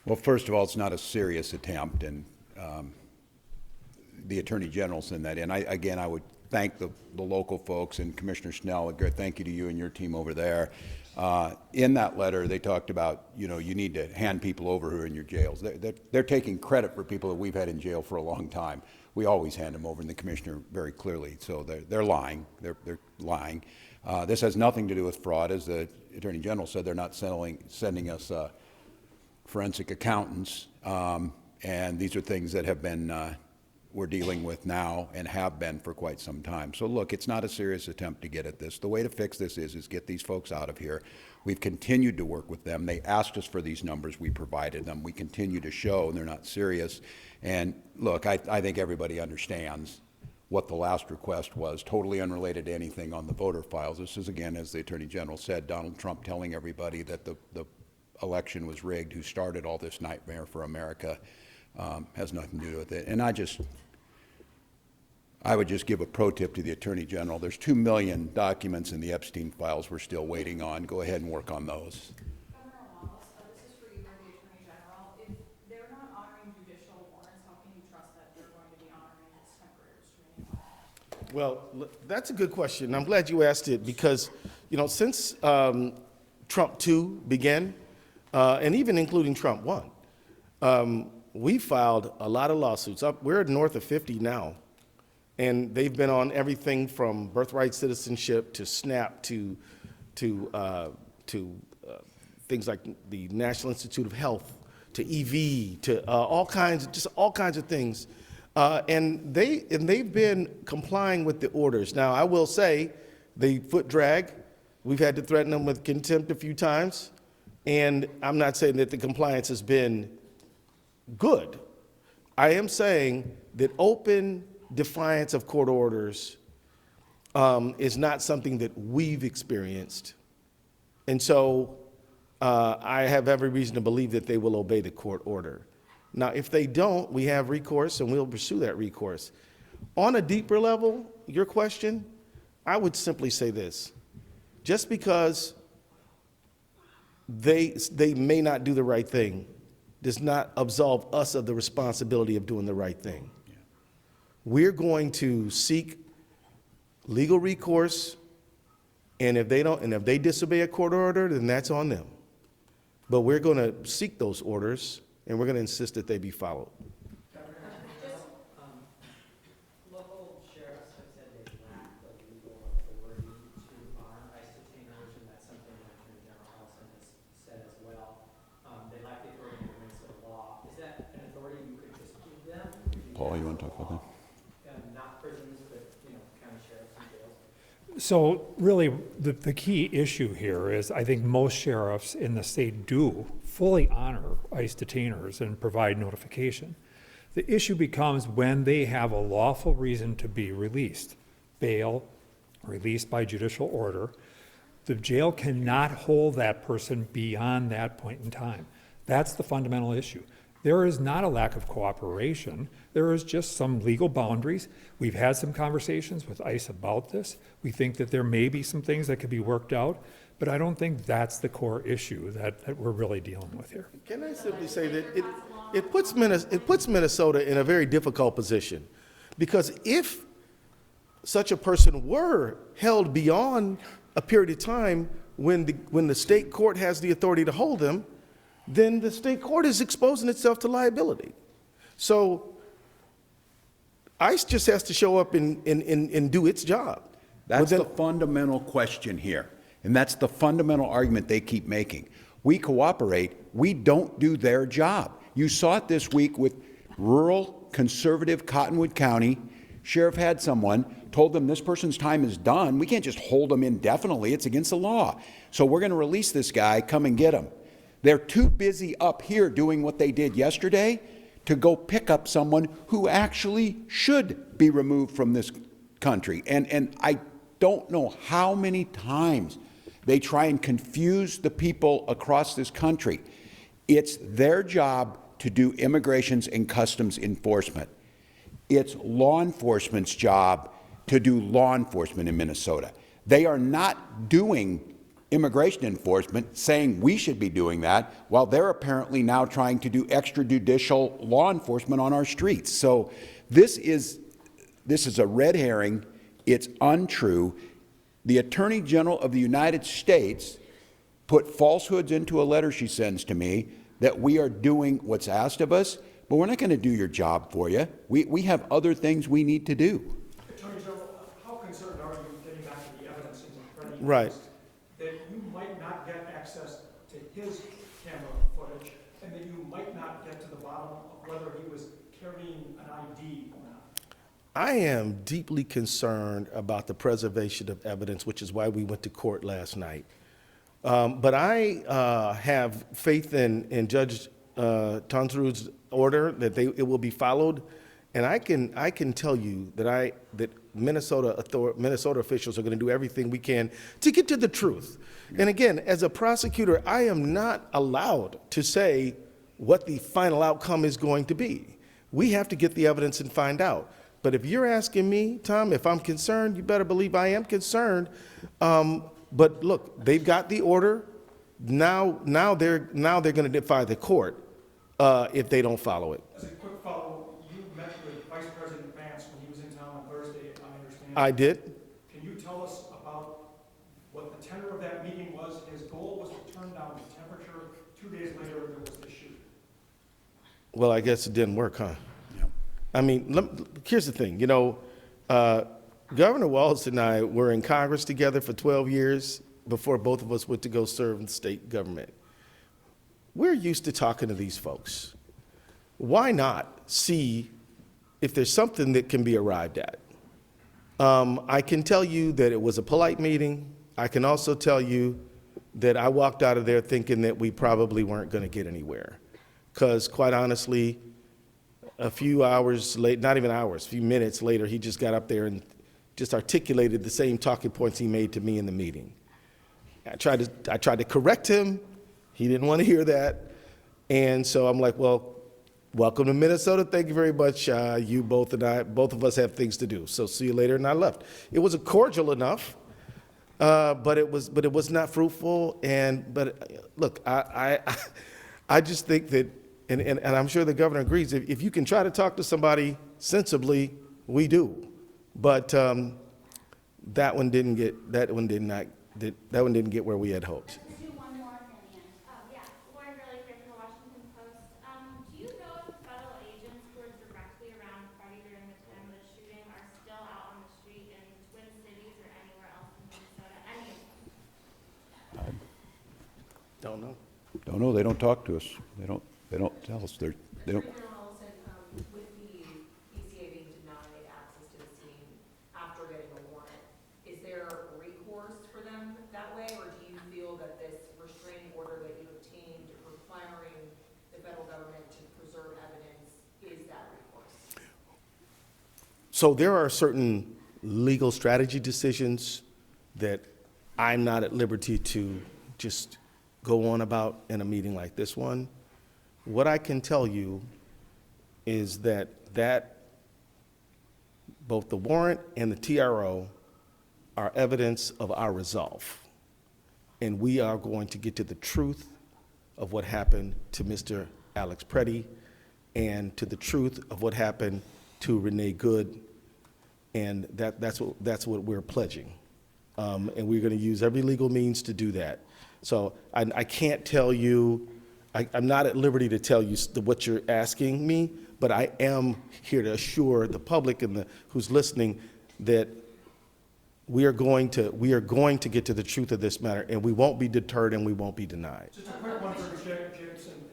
Well, first of all, it's not a serious attempt, and the Attorney General sent that in. Again, I would thank the local folks and Commissioner Snell. Thank you to you and your team over there. In that letter, they talked about, you need to hand people over who are in your jails. They're taking credit for people that we've had in jail for a long time. We always hand them over, and the commissioner very clearly. So they're lying. They're lying. This has nothing to do with fraud. As the Attorney General said, they're not sending us forensic accountants, and these are things that have been we're dealing with now and have been for quite some time. So look, it's not a serious attempt to get at this. The way to fix this is get these folks out of here. We've continued to work with them. They asked us for these numbers. We provided them. We continue to show, and they're not serious. And look, I think everybody understands what the last request was, totally unrelated to anything on the voter files. This is, again, as the Attorney General said, Donald Trump telling everybody that the election was rigged, who started all this nightmare for America. Has nothing to do with it. And I would just give a pro tip to the Attorney General. There's 2 million documents in the Epstein files we're still waiting on. Go ahead and work on those. Governor Wallace, this is for you, the Attorney General. If they're not honoring judicial warrants, how can you trust that they're going to be honoring this temporary restraining order? Well, that's a good question. I'm glad you asked it because, since Trump 2 began, and even including Trump 1, we filed a lot of lawsuits. We're north of 50 now, and they've been on everything from birthright citizenship to SNAP to things like the National Institute of Health to EV to all kinds of things, and they've been complying with the orders. Now, I will say, the foot drag, we've had to threaten them with contempt a few times, and I'm not saying that the compliance has been good. I am saying that open defiance of court orders is not something that we've experienced. And so I have every reason to believe that they will obey the court order. Now, if they don't, we have recourse and we'll pursue that recourse. On a deeper level, your question, I would simply say this. Just because they may not do the right thing does not absolve us of the responsibility of doing the right thing. Yeah. We're going to seek legal recourse, and if they disobey a court order, then that's on them. But we're going to seek those orders, and we're going to insist that they be followed. Local sheriffs have said they lack the legal authority to arm ICE detainers, and that's something the Attorney General Ellison has said as well. They lack the authority to administer law. Is that an authority you could just give them? Paul, you want to talk about that? Not prisons, but county sheriffs and jails. So really, the key issue here is I think most sheriffs in the state do fully honor ICE detainers and provide notification. The issue becomes when they have a lawful reason to be released, bail, released by judicial order. The jail cannot hold that person beyond that point in time. That's the fundamental issue. There is not a lack of cooperation. There is just some legal boundaries. We've had some conversations with ICE about this. We think that there may be some things that could be worked out, but I don't think that's the core issue that we're really dealing with here. Can I simply say that it puts Minnesota in a very difficult position, because if such a person were held beyond a period of time when the state court has the authority to hold them, then the state court is exposing itself to liability. So ICE just has to show up and do its job. That's the fundamental question here. And that's the fundamental argument they keep making. We cooperate. We don't do their job. You saw it this week with rural, conservative Cottonwood County. Sheriff had someone, told them this person's time is done. We can't just hold them indefinitely. It's against the law. So we're going to release this guy. Come and get him. They're too busy up here doing what they did yesterday to go pick up someone who actually should be removed from this country. And I don't know how many times they try and confuse the people across this country. It's their job to do immigrations and customs enforcement. It's law enforcement's job to do law enforcement in Minnesota. They are not doing immigration enforcement, saying we should be doing that, while they're apparently now trying to do extrajudicial law enforcement on our streets. So this is a red herring. It's untrue. The Attorney General of the United States put falsehoods into a letter she sends to me that we are doing what's asked of us, but we're not going to do your job for you. We have other things we need to do. Attorney General, how concerned are you, getting back to the evidence in front of you? Right. That you might not get access to his camera footage, and that you might not get to the bottom of whether he was carrying an ID or not? I am deeply concerned about the preservation of evidence, which is why we went to court last night. But I have faith in Judge Tonsru's order that it will be followed, and I can tell you that Minnesota officials are going to do everything we can to get to the truth. And again, as a prosecutor, I am not allowed to say what the final outcome is going to be. We have to get the evidence and find out. But if you're asking me, Tom, if I'm concerned, you better believe I am concerned. But look, they've got the order. Now they're going to defy the court if they don't follow it. As a quick follow, you met with Vice President Vance when he was in town on Thursday, I understand. I did. Can you tell us about what the tenor of that meeting was? His goal was to turn down the temperature. 2 days later, there was the shooting. Well, I guess it didn't work, huh? Yeah. I mean, here's the thing. Governor Walz and I were in Congress together for 12 years before both of us went to go serve in the state government. We're used to talking to these folks. Why not see if there's something that can be arrived at? I can tell you that it was a polite meeting. I can also tell you that I walked out of there thinking that we probably weren't going to get anywhere. Because quite honestly, a few hours late, not even hours, a few minutes later, he just got up there and just articulated the same talking points he made to me in the meeting. I tried to correct him. He didn't want to hear that. And so I'm like, well, welcome to Minnesota. Thank you very much. You both of us have things to do. So see you later. And I left. It was cordial enough, but it was not fruitful. But look, I just think that, and I'm sure the governor agrees, if you can try to talk to somebody sensibly, we do. But that one didn't get where we had hoped. Let's do one more from the end. Yeah, Lauren Gurley here from the Washington Post. Do you know if the federal agents who were directly around Freddie during the time of the shooting are still out on the street in Twin Cities or anywhere else in Minnesota? Any of them? Don't know. Don't know. They don't talk to us. They don't tell us. They don't. Attorney General said, with the BCA being denied access to the scene after getting a warrant, is there recourse for them that way, or do you feel that this restraining order that you obtained requiring the federal government to preserve evidence is that recourse? So there are certain legal strategy decisions that I'm not at liberty to just go on about in a meeting like this one. What I can tell you is that both the warrant and the TRO are evidence of our resolve. And we are going to get to the truth of what happened to Mr. Alex Preddy and to the truth of what happened to Renee Good. And that's what we're pledging. And we're going to use every legal means to do that. So I can't tell you, I'm not at liberty to tell you what you're asking me, but I am here to assure the public and who's listening that we are going to get to the truth of this matter, and we won't be deterred and we won't be denied. Just a quick one for Jameson.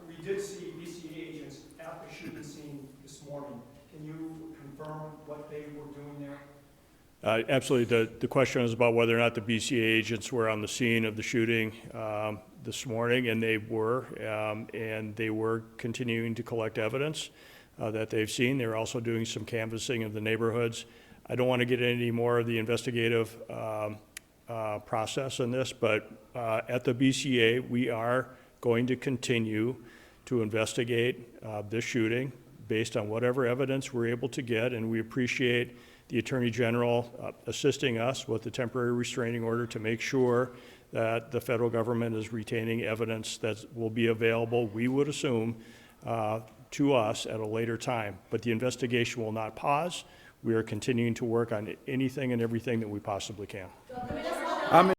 We did see BCA agents at the shooting scene this morning. Can you confirm what they were doing there? Absolutely. The question is about whether or not the BCA agents were on the scene of the shooting this morning, and they were continuing to collect evidence that they've seen. They're also doing some canvassing of the neighborhoods. I don't want to get into any more of the investigative process in this, but at the BCA, we are going to continue to investigate this shooting based on whatever evidence we're able to get, and we appreciate the Attorney General assisting us with the temporary restraining order to make sure that the federal government is retaining evidence that will be available, we would assume, to us at a later time. But the investigation will not pause. We are continuing to work on anything and everything that we possibly can.